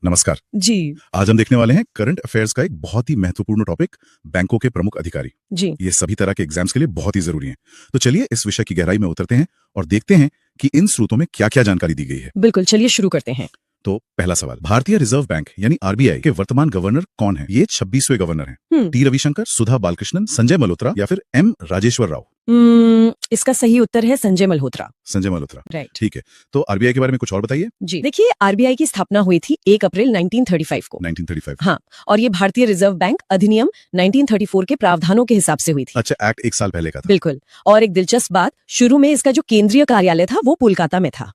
नमस्कार। जी। आज हम देखने वाले हैं करंट अफेयर्स का एक बहुत ही महत्वपूर्ण टॉपिक, बैंकों के प्रमुख अधिकारी। जी। ये सभी तरह के एग्जाम्स के लिए बहुत ही जरूरी हैं। तो चलिए इस विषय की गहराई में उतरते हैं और देखते हैं कि इन स्रोतों में क्या-क्या जानकारी दी गई है। बिल्कुल, चलिए शुरू करते हैं। तो पहला सवाल, भारतीय रिजर्व बैंक यानी आरबीआई के वर्तमान गवर्नर कौन है? ये 26वें गवर्नर हैं। टी रविशंकर, सुधा बालकृष्णन, संजय मल्होत्रा या फिर एम राजेश्वर राव? इसका सही उत्तर है संजय मल्होत्रा। संजय मल्होत्रा, राइट। ठीक है। तो आरबीआई के बारे में कुछ और बताइए। जी, देखिए आरबीआई की स्थापना हुई थी 1 अप्रैल 1935 को। 1935। हाँ, और ये भारतीय रिजर्व बैंक अधिनियम 1934 के प्रावधानों के हिसाब से हुई थी। अच्छा, एक्ट 1 साल पहले का था। बिल्कुल। और एक दिलचस्प बात, शुरू में इसका जो केंद्रीय कार्यालय था वो कोलकाता में था।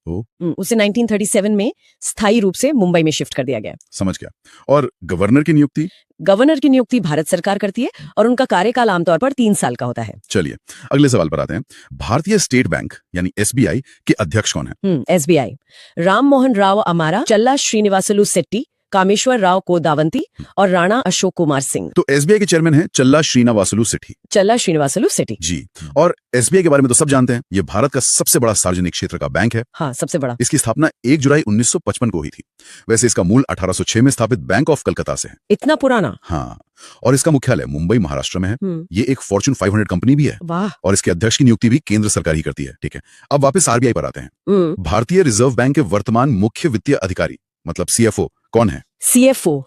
उसे 1937 में स्थायी रूप से मुंबई में शिफ्ट कर दिया गया। समझ गया। और गवर्नर की नियुक्ति? गवर्नर की नियुक्ति भारत सरकार करती है और उनका कार्यकाल आमतौर पर 3 साल का होता है। चलिए अगले सवाल पर आते हैं। भारतीय स्टेट बैंक यानी एसबीआई के अध्यक्ष कौन है? एसबीआई राम मोहन राव अमारा, चल्ला श्रीनिवासलू सेट्टी, कामेश्वर राव कोदावंती और राणा अशोक कुमार सिंह। तो एसबीआई के चेयरमैन हैं चल्ला श्रीनिवासलू सेट्टी। चल्ला श्रीनिवासलू सेट्टी जी। और एसबीआई के बारे में तो सब जानते हैं, ये भारत का सबसे बड़ा सार्वजनिक क्षेत्र का बैंक है। हाँ, सबसे बड़ा। इसकी स्थापना 1 जुलाई 1955 को हुई थी। वैसे इसका मूल 1806 में स्थापित बैंक ऑफ कलकत्ता से है। इतना पुराना? हाँ, और इसका मुख्यालय मुंबई महाराष्ट्र में है। ये एक फॉर्च्यून 500 कंपनी भी है। वाह। और इसके अध्यक्ष की नियुक्ति भी केंद्र सरकार ही करती है। ठीक है, अब वापस आरबीआई पर आते हैं। भारतीय रिजर्व बैंक के वर्तमान मुख्य वित्तीय अधिकारी मतलब सीएफओ कौन है? सीएफओ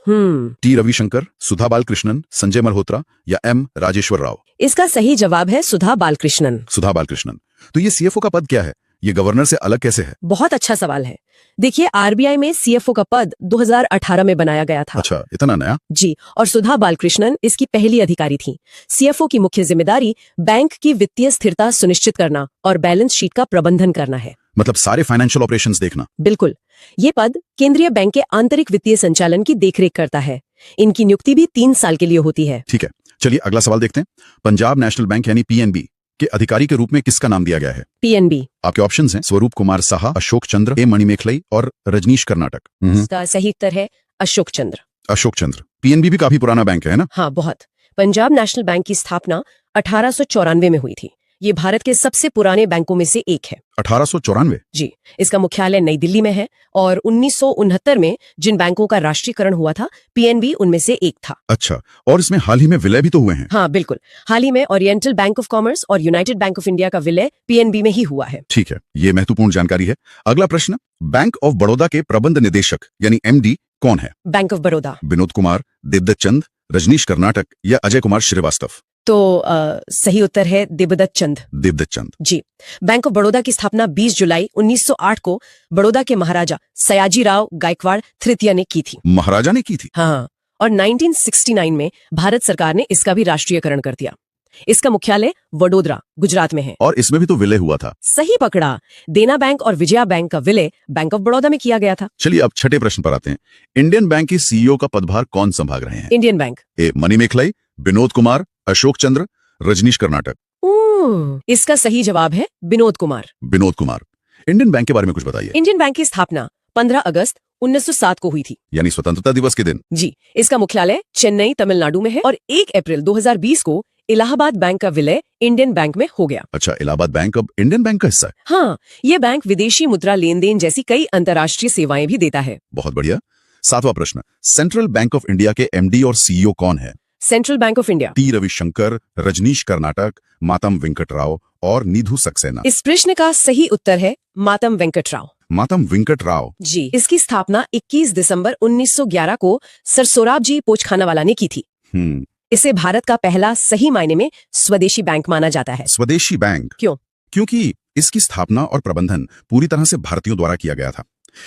टी रविशंकर, सुधा बालकृष्णन, संजय मल्होत्रा या एम राजेश्वर राव? इसका सही जवाब है सुधा बालकृष्णन। सुधा बालकृष्णन। तो ये सीएफओ का पद क्या है? ये गवर्नर से अलग कैसे है? बहुत अच्छा सवाल है। देखिए आरबीआई में सीएफओ का पद 2018 में बनाया गया था। अच्छा, इतना नया? जी, और सुधा बालकृष्णन इसकी पहली अधिकारी थी। सीएफओ की मुख्य जिम्मेदारी बैंक की वित्तीय स्थिरता सुनिश्चित करना और बैलेंस शीट का प्रबंधन करना है। मतलब सारे फाइनेंशियल ऑपरेशंस देखना? बिल्कुल। ये पद केंद्रीय बैंक के आंतरिक वित्तीय संचालन की देखरेख करता है। इनकी नियुक्ति भी 3 साल के लिए होती है। ठीक है, चलिए अगला सवाल देखते हैं। पंजाब नेशनल बैंक यानी पीएनबी के अधिकारी के रूप में किसका नाम दिया गया है? पीएनबी। आपके ऑप्शंस हैं स्वरूप कुमार साहा, अशोक चंद्र, ए मणिमेखलाई और रजनीश कर्नाटक। इसका सही उत्तर है अशोक चंद्र। अशोक चंद्र। पीएनबी भी काफी पुराना बैंक है ना? हाँ, बहुत। पंजाब नेशनल बैंक की स्थापना 1894 में हुई थी। ये भारत के सबसे पुराने बैंकों में से एक है। 1894? जी। इसका मुख्यालय नई दिल्ली में है और 1969 में जिन बैंकों का राष्ट्रीयकरण हुआ था, पीएनबी उनमें से एक था। अच्छा, और इसमें हाल ही में विलय भी तो हुए हैं? हाँ, बिल्कुल। हाल ही में ओरिएंटल बैंक ऑफ कॉमर्स और यूनाइटेड बैंक ऑफ इंडिया का विलय पीएनबी में ही हुआ है। ठीक है, ये महत्वपूर्ण जानकारी है। अगला प्रश्न, बैंक ऑफ बड़ौदा के प्रबंध निदेशक यानी एमडी कौन है? बैंक ऑफ बड़ौदा विनोद कुमार, देवदत्त चंद, रजनीश कर्नाटक या अजय कुमार श्रीवास्तव? तो सही उत्तर है देवदत्त चंद। देवदत्त चंद। जी। बैंक ऑफ बड़ौदा की स्थापना 20 जुलाई 1908 को बड़ौदा के महाराजा सयाजी राव गायकवाड़ तृतीय ने की थी। महाराजा ने की थी? हाँ, और 1969 में भारत सरकार ने इसका भी राष्ट्रीयकरण कर दिया। इसका मुख्यालय वडोदरा, गुजरात में है। और इसमें भी तो विलय हुआ था? सही पकड़ा। देना बैंक और विजया बैंक का विलय बैंक ऑफ बड़ौदा में किया गया था। चलिए अब छठे प्रश्न पर आते हैं। इंडियन बैंक की सीईओ का पदभार कौन संभाल रहे हैं? Indian Bank. A Manimekhalai, Vinod Kumar, Ashok Chandra, Rajneesh Karnataka? इसका सही जवाब है विनोद कुमार। विनोद कुमार। इंडियन बैंक के बारे में कुछ बताइए। इंडियन बैंक की स्थापना 15 अगस्त 1907 को हुई थी। यानी स्वतंत्रता दिवस के दिन? जी। इसका मुख्यालय चेन्नई, तमिलनाडु में है और 1 अप्रैल 2020 को इलाहाबाद बैंक का विलय इंडियन बैंक में हो गया। अच्छा, इलाहाबाद बैंक अब इंडियन बैंक का हिस्सा है? हाँ, ये बैंक विदेशी मुद्रा लेन देन जैसी कई अंतर्राष्ट्रीय सेवाएं भी देता है। बहुत बढ़िया। 7वां प्रश्न, सेंट्रल बैंक ऑफ इंडिया के एमडी और सीईओ कौन है? Central Bank of India T Ravishankar, Rajneesh Karnatak, Matam Venkat Rao और निधु सक्सेना? इस प्रश्न का सही उत्तर है मातम वेंकट राव। मातम वेंकट राव। जी। इसकी स्थापना 21 दिसंबर 1911 को सर सोराबजी पोचखानावाला ने की थी। इसे भारत का पहला सही मायने में स्वदेशी बैंक माना जाता है। स्वदेशी बैंक क्यों? क्योंकि इसकी स्थापना और प्रबंधन पूरी तरह से भारतीयों द्वारा किया गया था।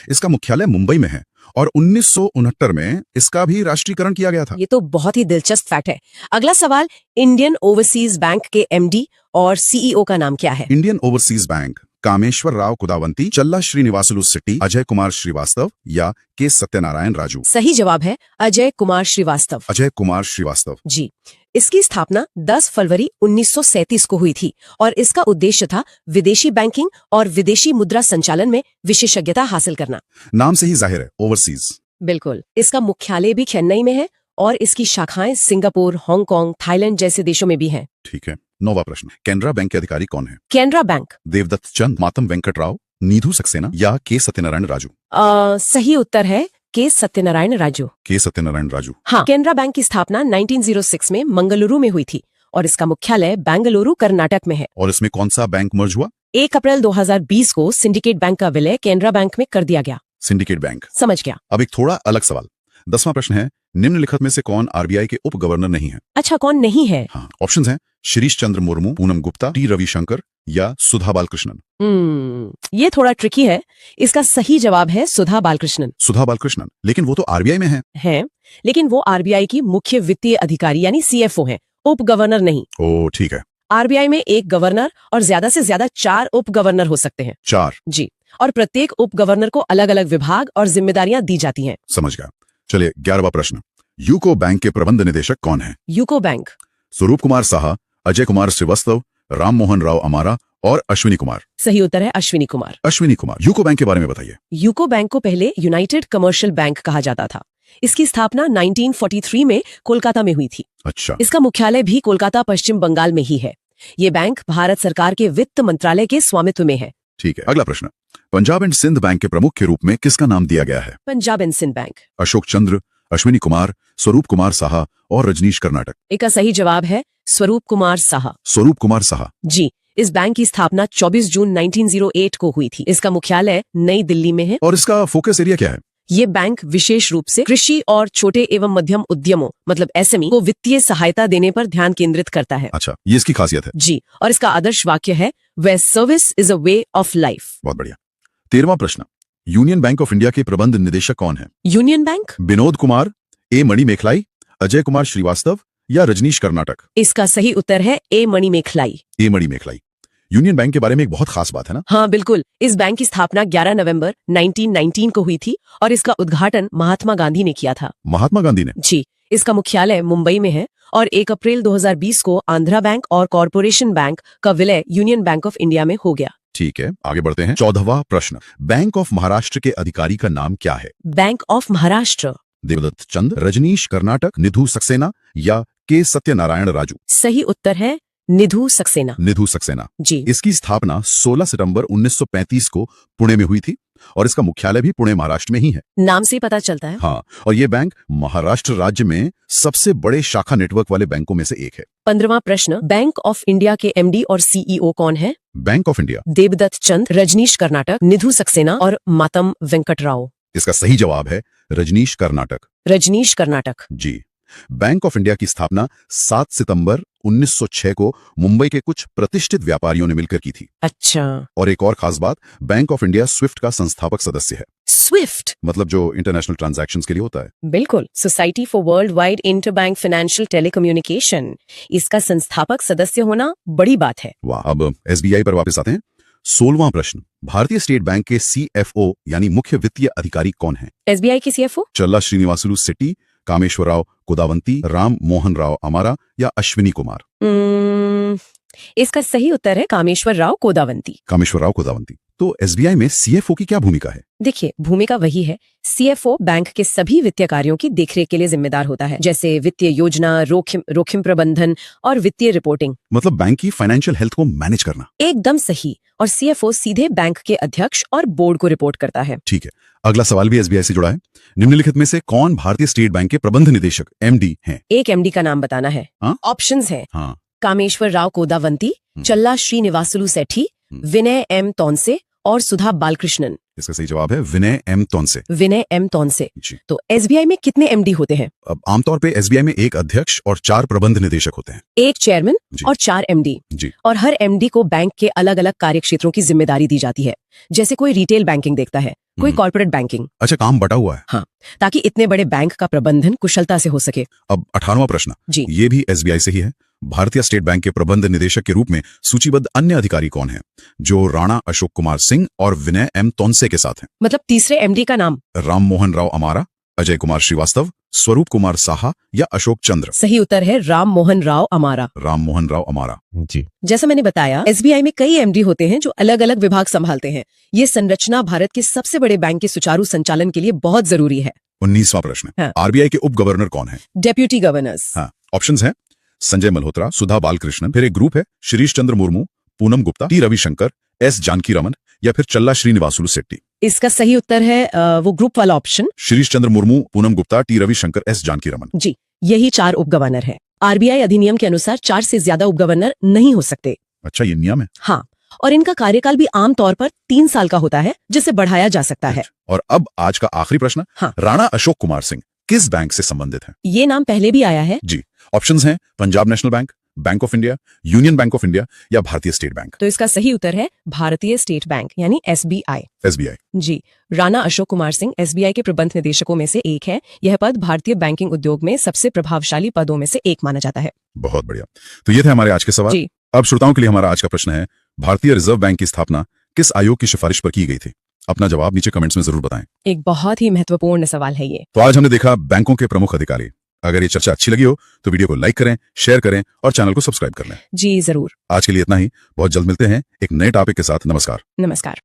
इसका मुख्यालय मुंबई में है और 1969 में इसका भी राष्ट्रीयकरण किया गया था। ये तो बहुत ही दिलचस्प फैक्ट है। अगला सवाल, इंडियन ओवरसीज बैंक के एमडी और सीईओ का नाम क्या है? Indian Overseas Bank Kameshwar Rao Kudavanti, Challa Srinivasulu Shetty, Ajay Kumar Srivastava या के सत्यनारायण राजू? सही जवाब है अजय कुमार श्रीवास्तव। अजय कुमार श्रीवास्तव। जी। इसकी स्थापना 10 फरवरी 1937 को हुई थी और इसका उद्देश्य था विदेशी बैंकिंग और विदेशी मुद्रा संचालन में विशेषज्ञता हासिल करना। नाम से ही जाहिर है, ओवरसीज। बिल्कुल। इसका मुख्यालय भी चेन्नई में है और इसकी शाखाएं सिंगापुर, हांगकांग, थाईलैंड जैसे देशों में भी हैं। ठीक है। 9वां प्रश्न, कैनरा बैंक के अधिकारी कौन है? कैनरा बैंक देवदत्त चंद, मातम वेंकट राव, नीधु सक्सेना या के सत्यनारायण राजू? सही उत्तर है के सत्यनारायण राजू। के सत्यनारायण राजू। हाँ, केनरा बैंक की स्थापना 1906 में मंगलुरु में हुई थी और इसका मुख्यालय बेंगलुरु कर्नाटक में है। और इसमें कौन सा बैंक मर्ज हुआ? 1 अप्रैल 2020 को सिंडिकेट बैंक का विलय केनरा बैंक में कर दिया गया। Syndicate bank. समझ गया। अब एक थोड़ा अलग सवाल। 10वां प्रश्न है, निम्नलिखित में से कौन आरबीआई के उप गवर्नर नहीं है? अच्छा, कौन नहीं है? हाँ, ऑप्शंस हैं शिरीष चंद्र मुर्मू, पूनम गुप्ता, टी रविशंकर या सुधा बालकृष्णन। ये थोड़ा ट्रिकी है। इसका सही जवाब है सुधा बालकृष्णन। सुधा बालकृष्णन, लेकिन वो तो आरबीआई में है। लेकिन वो आरबीआई की मुख्य वित्तीय अधिकारी यानी सीएफओ हैं, उप गवर्नर नहीं। ओ ठीक है। आरबीआई में एक गवर्नर और ज्यादा से ज्यादा 4 उप गवर्नर हो सकते हैं। 4? जी, और प्रत्येक उप गवर्नर को अलग अलग विभाग और जिम्मेदारियां दी जाती हैं। समझ गया। चलिए 11वां प्रश्न, यूको बैंक के प्रबंध निदेशक कौन है? UCO bank. स्वरूप कुमार साहा, अजय कुमार श्रीवास्तव, राम मोहन राव अमारा और अश्विनी कुमार। सही उत्तर है अश्विनी कुमार। अश्विनी कुमार। यूको बैंक के बारे में बताइए। यूको बैंक को पहले यूनाइटेड कमर्शियल बैंक कहा जाता था। इसकी स्थापना 1943 में कोलकाता में हुई थी। अच्छा। इसका मुख्यालय भी कोलकाता पश्चिम बंगाल में ही है। ये बैंक भारत सरकार के वित्त मंत्रालय के स्वामित्व में है। ठीक है। अगला प्रश्न, पंजाब एंड सिंध बैंक के प्रमुख के रूप में किसका नाम दिया गया है? Punjab and Sind Bank. अशोक चंद्र, अश्विनी कुमार, स्वरूप कुमार साहा और रजनीश कर्नाटक। इसका सही जवाब है स्वरूप कुमार साहा। स्वरूप कुमार साहा। जी, इस बैंक की स्थापना 24 जून 1908 को हुई थी। इसका मुख्यालय नई दिल्ली में है। और इसका फोकस एरिया क्या है? ये बैंक विशेष रूप से कृषि और छोटे एवं मध्यम उद्यमों मतलब एसएमई को वित्तीय सहायता देने पर ध्यान केंद्रित करता है। अच्छा, ये इसकी खासियत है। जी, और इसका आदर्श वाक्य है where service is a way of life. बहुत बढ़िया। 13वां प्रश्न, यूनियन बैंक ऑफ इंडिया के प्रबंध निदेशक कौन है? Union Bank. Vinod Kumar, A Manimekhalai, Ajay Kumar Srivastava या रजनीश कर्नाटक। इसका सही उत्तर है ए मणिमेखलाई। ए मणिमेखलाई। यूनियन बैंक के बारे में एक बहुत खास बात है ना? हाँ बिल्कुल। इस बैंक की स्थापना 11 नवंबर 1919 को हुई थी और इसका उद्घाटन महात्मा गांधी ने किया था। महात्मा गांधी ने? जी, इसका मुख्यालय मुंबई में है और 1 अप्रैल 2020 को आंध्रा बैंक और कॉरपोरेशन बैंक का विलय यूनियन बैंक ऑफ इंडिया में हो गया। ठीक है, आगे बढ़ते हैं। 14वां प्रश्न, बैंक ऑफ महाराष्ट्र के अधिकारी का नाम क्या है? Bank of Maharashtra. देवदत्त चंद, रजनीश कर्नाटक, निधु सक्सेना या के सत्यनारायण राजू। सही उत्तर है निधु सक्सेना। निधु सक्सेना। जी, इसकी स्थापना 16 सितंबर 1935 को पुणे में हुई थी और इसका मुख्यालय भी पुणे महाराष्ट्र में ही है। नाम से पता चलता है। हाँ, और ये बैंक महाराष्ट्र राज्य में सबसे बड़े शाखा नेटवर्क वाले बैंकों में से एक है। 15वां प्रश्न, बैंक ऑफ इंडिया के एमडी और सीईओ कौन है? Bank of India. Devdatta Chand, Rajneesh Karnataka, Nidhu Saxena और मातम वेंकट राव। इसका सही जवाब है रजनीश कर्नाटक। रजनीश कर्नाटक। जी। बैंक ऑफ इंडिया की स्थापना 7 सितंबर 1906 को मुंबई के कुछ प्रतिष्ठित व्यापारियों ने मिलकर की थी। अच्छा। और एक और खास बात, बैंक ऑफ इंडिया स्विफ्ट का संस्थापक सदस्य है। स्विफ्ट मतलब जो इंटरनेशनल ट्रांजैक्शंस के लिए होता है। बिल्कुल, society for world wide interbank financial telecommunication. इसका संस्थापक सदस्य होना बड़ी बात है। वाह। अब एसबीआई पर वापस आते हैं। 16वां प्रश्न, भारतीय स्टेट बैंक के सीएफओ यानी मुख्य वित्तीय अधिकारी कौन है? एसबीआई के सीएफओ? चल्ला श्रीनिवासुलु सेट्टी, कामेश्वर राव कोदावंती, राम मोहन राव अमारा या अश्विनी कुमार। इसका सही उत्तर है कामेश्वर राव कोदावंती। कामेश्वर राव कोदावंती। तो एसबीआई में सीएफओ की क्या भूमिका है? देखिए, भूमिका वही है। सीएफओ बैंक के सभी वित्तीय कार्यों की देखरेख के लिए जिम्मेदार होता है, जैसे वित्तीय योजना, जोखिम प्रबंधन और वित्तीय रिपोर्टिंग। मतलब बैंक की फाइनेंशियल हेल्थ को मैनेज करना। एकदम सही। और सीएफओ सीधे बैंक के अध्यक्ष और बोर्ड को रिपोर्ट करता है। ठीक है, अगला सवाल भी एसबीआई से जुड़ा है। निम्नलिखित में से कौन भारतीय स्टेट बैंक के प्रबंध निदेशक एमडी हैं? एक एमडी का नाम बताना है। हाँ? ऑप्शंस हैं। हाँ। कामेश्वर राव कोदावंती, चल्ला श्रीनिवासुलु सेठी, विनय एम तोनसे और सुधा बालकृष्णन। इसका सही जवाब है विनय एम तोनसे। विनय एम तोनसे। तो एसबीआई में कितने एमडी होते हैं? अब आमतौर पे एसबीआई में एक अध्यक्ष और 4 प्रबंध निदेशक होते हैं। एक चेयरमैन और 4 एमडी। और हर एमडी को बैंक के अलग अलग कार्य क्षेत्रों की जिम्मेदारी दी जाती है। जैसे कोई रिटेल बैंकिंग देखता है, कोई कॉर्पोरेट बैंकिंग। अच्छा, काम बटा हुआ है। हाँ, ताकि इतने बड़े बैंक का प्रबंधन कुशलता से हो सके। अब 18वां प्रश्न, जी, ये भी एसबीआई से ही है। भारतीय स्टेट बैंक के प्रबंध निदेशक के रूप में सूचीबद्ध अन्य अधिकारी कौन हैं, जो राणा अशोक कुमार सिंह और विनय एम तोनसे के साथ हैं? मतलब तीसरे एमडी का नाम? राम मोहन राव अमारा, अजय कुमार श्रीवास्तव, स्वरूप कुमार साहा या अशोक चंद्र। सही उत्तर है राम मोहन राव अमारा। राम मोहन राव अमारा। जी। जैसा मैंने बताया, एसबीआई में कई एमडी होते हैं जो अलग अलग विभाग संभालते हैं। ये संरचना भारत के सबसे बड़े बैंक के सुचारू संचालन के लिए बहुत जरूरी है। 19वां प्रश्न, हाँ। आरबीआई के उप गवर्नर कौन है? Deputy governors. हाँ, ऑप्शंस हैं संजय मल्होत्रा, सुधा बालकृष्णन, फिर एक ग्रुप है शिरीष चंद्र मुर्मू, पूनम गुप्ता, टी रविशंकर, एस जानकी रमन या फिर चल्ला श्रीनिवासुलु सेट्टी। इसका सही उत्तर है वो ग्रुप वाला option. Shirish Chandra Murmu, Poonam Gupta, T Ravishankar, S Janaki Raman. जी, यही 4 उप गवर्नर है। आरबीआई अधिनियम के अनुसार 4 से ज्यादा उप गवर्नर नहीं हो सकते। अच्छा, ये नियम है। हाँ, और इनका कार्यकाल भी आमतौर पर 3 साल का होता है, जिसे बढ़ाया जा सकता है। और अब आज का आखिरी प्रश्न। हाँ। राणा अशोक कुमार सिंह किस बैंक से संबंधित हैं? ये नाम पहले भी आया है। जी, ऑप्शंस हैं Punjab national bank, bank of India, union bank of India या भारतीय स्टेट बैंक। तो इसका सही उत्तर है भारतीय स्टेट बैंक यानी एसबीआई। एसबीआई। जी, राणा अशोक कुमार सिंह एसबीआई के प्रबंध निदेशकों में से एक है। यह पद भारतीय बैंकिंग उद्योग में सबसे प्रभावशाली पदों में से एक माना जाता है। बहुत बढ़िया। तो ये थे हमारे आज के सवाल। जी। अब श्रोताओं के लिए हमारा आज का प्रश्न है, भारतीय रिजर्व बैंक की स्थापना किस आयोग की सिफारिश पर की गई थी? अपना जवाब नीचे कमेंट्स में जरूर बताएं। एक बहुत ही महत्वपूर्ण सवाल है ये। तो आज हमने देखा बैंकों के प्रमुख अधिकारी। अगर ये चर्चा अच्छी लगी हो तो वीडियो को लाइक करें, शेयर करें और चैनल को सब्सक्राइब कर लें। जी जरूर। आज के लिए इतना ही। बहुत जल्द मिलते हैं एक नए टॉपिक के साथ। नमस्कार। नमस्कार।